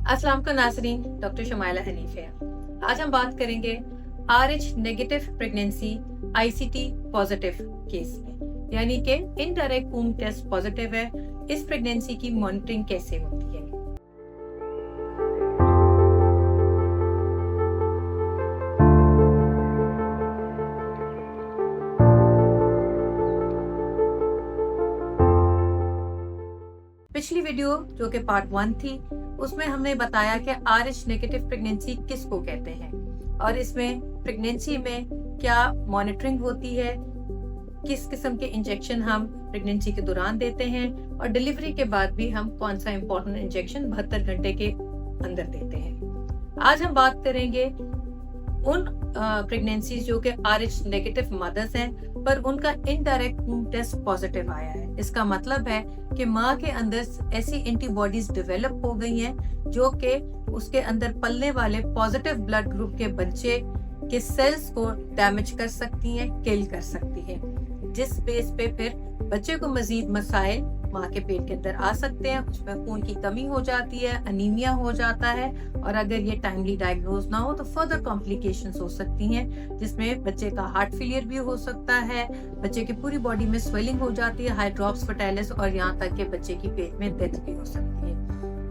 अस्सलाम वालेकुम नाज़रीन, डॉक्टर शमाइला हनीफ है। आज हम बात करेंगे RH negative pregnancy ICT positive case में, यानी कि इनडायरेक्ट वूम्ब टेस्ट पॉजिटिव है। इस प्रेगनेंसी की मॉनिटरिंग कैसे होती है? पिछली वीडियो जो कि पार्ट 1 थी, उसमें हमने बताया कि RH नेगेटिव प्रेगनेंसी किसको कहते हैं और इसमें प्रेगनेंसी में क्या मॉनिटरिंग होती है, किस किस्म के इंजेक्शन हम प्रेगनेंसी के दौरान देते हैं और डिलीवरी के बाद भी हम कौन सा इंपॉर्टेंट इंजेक्शन 72 घंटे के अंदर देते हैं। आज हम बात करेंगे उन प्रेगनेंसी जो कि RH नेगेटिव मदर्स हैं पर उनका इनडायरेक्ट वूम्ब टेस्ट पॉजिटिव आया है। इसका मतलब है कि माँ के अंदर ऐसी एंटीबॉडीज डेवलप हो गई हैं जो कि उसके अंदर पलने वाले पॉजिटिव ब्लड ग्रुप के बच्चे के सेल्स को डैमेज कर सकती हैं, किल कर सकती हैं, जिस बेस पे फिर बच्चे को मजीद मसाइल माँ के पेट के अंदर आ सकते हैं। उसमें खून की कमी हो जाती है, अनीमिया हो जाता है और अगर ये टाइमली डायग्नोज ना हो तो फर्दर कॉम्प्लिकेशंस हो सकती हैं, जिसमें बच्चे का हार्ट फेलियर भी हो सकता है, बच्चे की पूरी बॉडी में स्वेलिंग हो जाती है, हाइड्रोप्स फर्टाइलिस और यहाँ तक कि बच्चे की पेट में डेथ भी हो सकती है।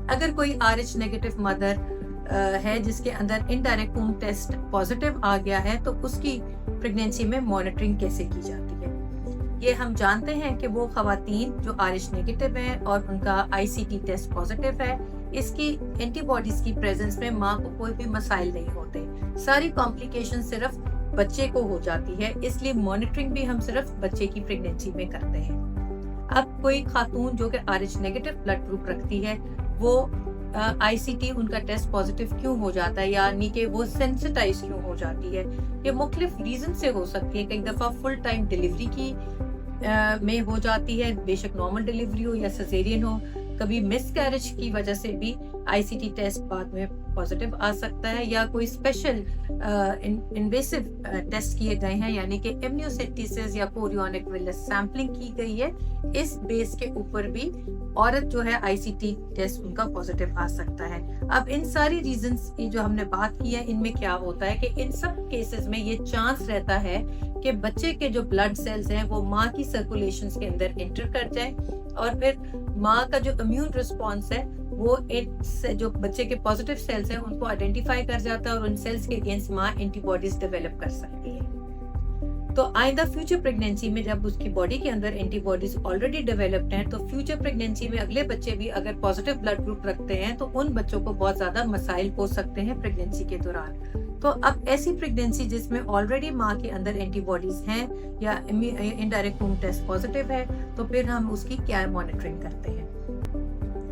अगर कोई RH नेगेटिव मदर है जिसके अंदर इनडायरेक्ट वूम्ब टेस्ट पॉजिटिव आ गया है तो उसकी प्रेगनेंसी में मॉनिटरिंग कैसे की जाती है? ये हम जानते हैं कि वो खवातीन जो RH नेगेटिव हैं और उनका ICT टेस्ट पॉजिटिव है, इसकी एंटीबॉडीज की प्रेजेंस में माँ को कोई भी मसाइल नहीं होते, सारी कॉम्प्लिकेशन सिर्फ बच्चे को हो जाती है, इसलिए मॉनिटरिंग भी हम सिर्फ बच्चे की प्रेगनेंसी में करते हैं। अब कोई खातून जो कि RH नेगेटिव ब्लड ग्रुप रखती है वो ICT उनका टेस्ट पॉजिटिव क्यों हो जाता है, यानी कि वो सेंसिटाइज क्यों हो जाती है? ये मुख्तलिफ रीजन से हो सकती है। कई दफा फुल टाइम डिलीवरी की में हो जाती है, बेशक नॉर्मल डिलीवरी हो या सिजेरियन हो। कभी मिस कैरेज की वजह से भी ICT टेस्ट बाद में पॉजिटिव आ सकता है, या कोई स्पेशल इन्वेसिव टेस्ट किए गए हैं, यानी कि एमनियोसेंटेसिस या कोरियोनिक विलस सैंपलिंग की गई है, इस बेस के ऊपर भी औरत जो है ICT टेस्ट उनका पॉजिटिव आ सकता है। अब इन सारी रीजंस की जो हमने बात की है, इनमें क्या होता है कि इन सब केसेस में ये चांस रहता है कि बच्चे के जो ब्लड सेल्स हैं वो माँ की सर्कुलेशंस के अंदर एंटर कर जाए और फिर माँ का जो इम्यून रिस्पॉन्स है वो जो बच्चे के पॉजिटिव सेल्स हैं उनको आइडेंटिफाई कर जाता है और उन सेल्स के अगेंस्ट माँ एंटीबॉडीज डेवलप कर सकती है। तो आइंदा फ्यूचर प्रेगनेंसी में जब उसकी बॉडी के अंदर एंटीबॉडीज ऑलरेडी डेवलप्ड हैं तो फ्यूचर प्रेगनेंसी में अगले बच्चे भी अगर पॉजिटिव ब्लड ग्रुप रखते हैं तो उन बच्चों को बहुत ज्यादा मसाइल हो सकते हैं प्रेगनेंसी के दौरान। तो अब ऐसी प्रेगनेंसी जिसमें ऑलरेडी माँ के अंदर एंटीबॉडीज हैं या इनडायरेक्ट वूम्ब टेस्ट पॉजिटिव है तो फिर हम उसकी क्या मॉनिटरिंग करते हैं।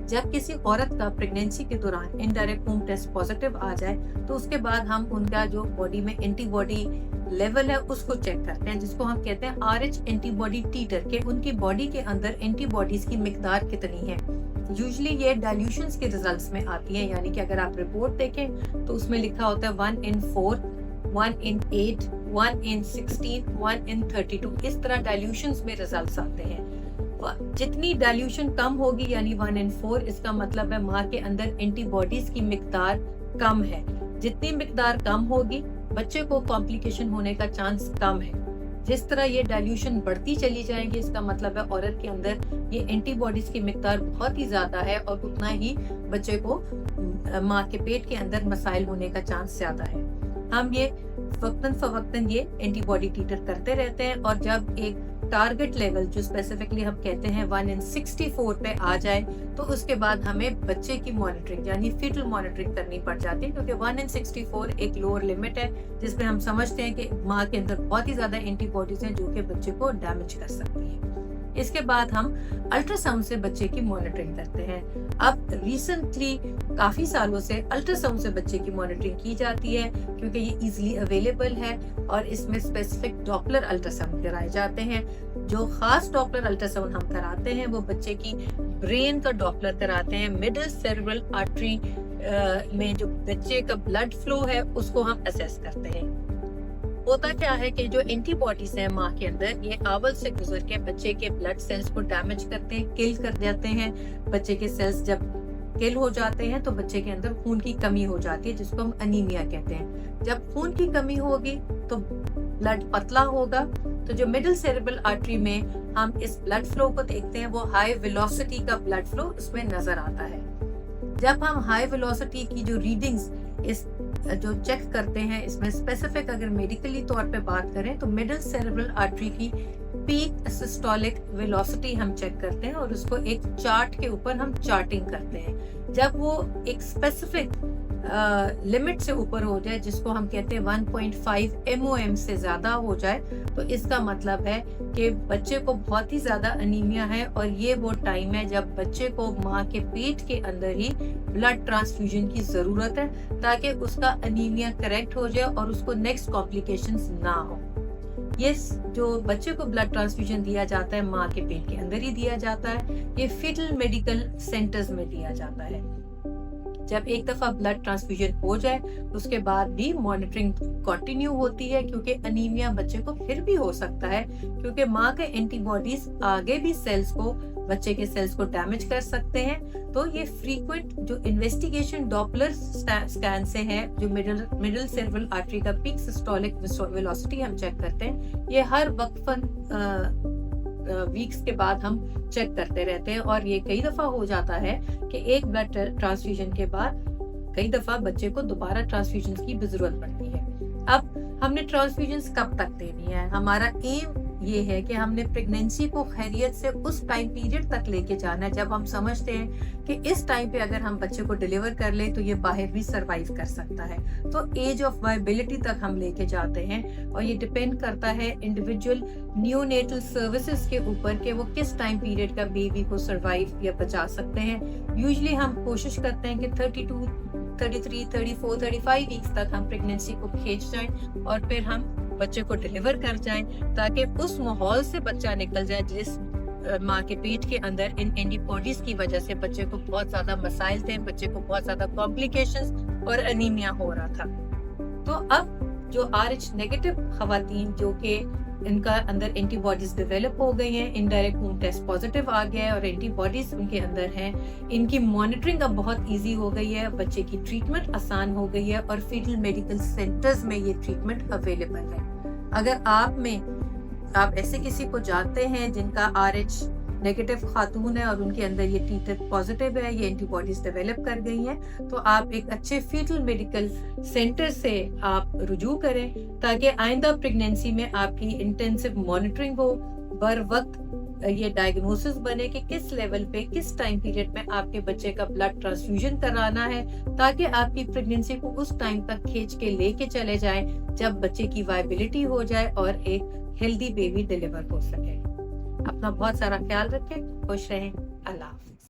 जब किसी औरत का प्रेगनेंसी के दौरान इनडायरेक्ट वूम्ब टेस्ट पॉजिटिव आ जाए तो उसके बाद हम उनका जो बॉडी में एंटीबॉडी लेवल है उसको चेक करते हैं, जिसको हम कहते हैं RH एंटीबॉडी टीटर, के उनकी बॉडी के अंदर एंटीबॉडीज की मिकदार कितनी है। यूजुअली ये डाइल्यूशंस के रिजल्ट्स में आती है, यानी कि अगर आप रिपोर्ट देखें तो उसमें लिखा होता है 1 in 4, 1 in 8, 1 in 16, 1 in 32, इस तरह डाइल्यूशंस में रिजल्ट्स आते हैं। जितनी डाइल्यूशन कम होगी यानी 1 in 4, इसका मतलब है माँ के अंदर एंटीबॉडीज की मिकदार कम है। जितनी मिकदार कम होगी बच्चे को कॉम्प्लिकेशन होने का चांस कम है। जिस तरह ये डाइल्यूशन बढ़ती चली जाएगी इसका मतलब है औरत के अंदर ये एंटीबॉडीज की मिकदार बहुत ही ज्यादा है और उतना ही बच्चे को माँ के पेट के अंदर मसाइल होने का चांस ज्यादा है। हम ये वक्तन फवक्तन ये एंटीबॉडी टीटर करते रहते हैं और जब एक टारगेट लेवल जो स्पेसिफिकली हम कहते हैं 1 in 64 पे आ जाए तो उसके बाद हमें बच्चे की मॉनिटरिंग यानी फीटल मॉनिटरिंग करनी पड़ जाती है, क्योंकि 1 in 64 एक लोअर लिमिट है जिसमें हम समझते हैं कि माँ के अंदर बहुत ही ज्यादा एंटीबॉडीज हैं जो कि बच्चे को डैमेज कर सकती है। इसके बाद हम अल्ट्रासाउंड से बच्चे की मॉनिटरिंग करते हैं। अब रिसेंटली काफी सालों से अल्ट्रासाउंड से बच्चे की मॉनिटरिंग की जाती है क्योंकि ये इजीली अवेलेबल है और इसमें स्पेसिफिक डॉपलर अल्ट्रासाउंड कराए जाते हैं। जो खास डॉपलर अल्ट्रासाउंड हम कराते हैं वो बच्चे की ब्रेन का डॉपलर कराते हैं। मिडिल सेरेब्रल आर्टरी में जो बच्चे का ब्लड फ्लो है उसको हम असेस करते हैं। होता क्या है कि जो एंटीबॉडीज है माँ के अंदर ये आवल से गुजर के बच्चे के ब्लड सेल्स को डैमेज करते हैं, किल कर देते हैं। बच्चे के सेल्स जब किल हो जाते हैं तो बच्चे के अंदर खून की कमी हो जाती है, जिसको हम अनीमिया कहते हैं। जब खून की कमी होगी तो ब्लड पतला होगा, तो जो मिडिल सेरेब्रल आर्टरी में हम इस ब्लड फ्लो को देखते हैं वो हाई वेलोसिटी का ब्लड फ्लो इसमें नजर आता है। जब हम हाई वेलोसिटी की जो रीडिंग्स इस जो चेक करते हैं, इसमें स्पेसिफिक अगर मेडिकली तौर पे बात करें तो मिडिल सेरेब्रल आर्टरी की पीक सिस्टोलिक वेलोसिटी हम चेक करते हैं और उसको एक चार्ट के ऊपर हम चार्टिंग करते हैं। जब वो एक स्पेसिफिक लिमिट से ऊपर हो जाए, जिसको हम कहते हैं 1.5 MOM से ज्यादा हो जाए, तो इसका मतलब है कि बच्चे को बहुत ही ज्यादा अनीमिया है और ये वो टाइम है जब बच्चे को माँ के पेट के अंदर ही ब्लड ट्रांसफ्यूजन की जरूरत है, ताकि उसका अनीमिया करेक्ट हो जाए और उसको नेक्स्ट कॉम्प्लिकेशंस ना हो। ये जो बच्चे को ब्लड ट्रांसफ्यूजन दिया जाता है माँ के पेट के अंदर ही दिया जाता है, ये फीटल मेडिकल सेंटर्स में दिया जाता है। जब एक दफा ब्लड ट्रांसफ्यूजन हो जाए उसके बाद भी मॉनिटरिंग कंटिन्यू होती है, क्योंकि अनीमिया बच्चे को फिर भी हो सकता है, क्योंकि माँ के एंटीबॉडीज आगे भी सेल्स को, बच्चे के सेल्स को डैमेज कर सकते हैं। तो ये फ्रीक्वेंट जो इन्वेस्टिगेशन डॉपलर स्कैन से है, जो मिडिल सेरेब्रल आर्टरी का पीक सिस्टोलिक वेलोसिटी हम चेक करते हैं, ये हर वक्फन वीक्स के बाद हम चेक करते रहते हैं। और ये कई दफा हो जाता है कि एक ब्लड ट्रांसफ्यूजन के बाद कई दफा बच्चे को दोबारा ट्रांसफ्यूजन की भी जरूरत पड़ती है। अब हमने ट्रांसफ्यूजन कब तक देनी है? हमारा एम ये है कि हमने प्रेगनेंसी को खैरियत से उस टाइम पीरियड तक लेके जाना है जब हम समझते हैं कि इस टाइम पे अगर हम बच्चे को डिलीवर कर ले तो ये बाहर भी सरवाइव कर सकता है। तो एज ऑफ वायबिलिटी तक हम लेके जाते हैं और ये डिपेंड करता है इंडिविजुअल न्यूनेटल सर्विसेज के ऊपर कि वो किस टाइम पीरियड का बेबी को सरवाइव या बचा सकते हैं। यूजुअली हम कोशिश करते हैं कि 32, 33, 34, 35 वीक्स तक हम प्रेगनेंसी को खींच जाएं और फिर हम बच्चे को डिलीवर कर जाएं, ताकि उस माहौल से बच्चा निकल जाए जिस माँ के पेट के अंदर इन एंटीबॉडीज की वजह से बच्चे को बहुत ज्यादा मसाइल थे, बच्चे को बहुत ज्यादा कॉम्प्लिकेशंस और अनीमिया हो रहा था। तो अब जो RH नेगेटिव खवातीन जो कि इनका अंदर एंटीबॉडीज डेवलप हो गई हैं, इनडायरेक्ट खून टेस्ट पॉजिटिव आ गया है और एंटीबॉडीज उनके अंदर हैं, इनकी मॉनिटरिंग अब बहुत इजी हो गई है, बच्चे की ट्रीटमेंट आसान हो गई है और फीटल मेडिकल सेंटर्स में ये ट्रीटमेंट अवेलेबल है। अगर आप ऐसे किसी को जानते हैं जिनका RH नेगेटिव खातून है और उनके अंदर ये टी पॉजिटिव है, ये एंटीबॉडीज डेवलप कर गई हैं, तो आप एक अच्छे फीटल मेडिकल सेंटर से आप रुजू करें, ताकि आइंदा प्रेगनेंसी में आपकी इंटेंसिव मॉनिटरिंग हो, बर वक्त ये डायग्नोसिस बने कि किस लेवल पे किस टाइम पीरियड में आपके बच्चे का ब्लड ट्रांसफ्यूजन कराना है, ताकि आपकी प्रेगनेंसी को उस टाइम तक खींच के लेके चले जाएं जब बच्चे की वायबिलिटी हो जाए और एक हेल्दी बेबी डिलीवर हो सके। अपना बहुत सारा ख्याल रखें, खुश रहें, अल्लाह हाफिज।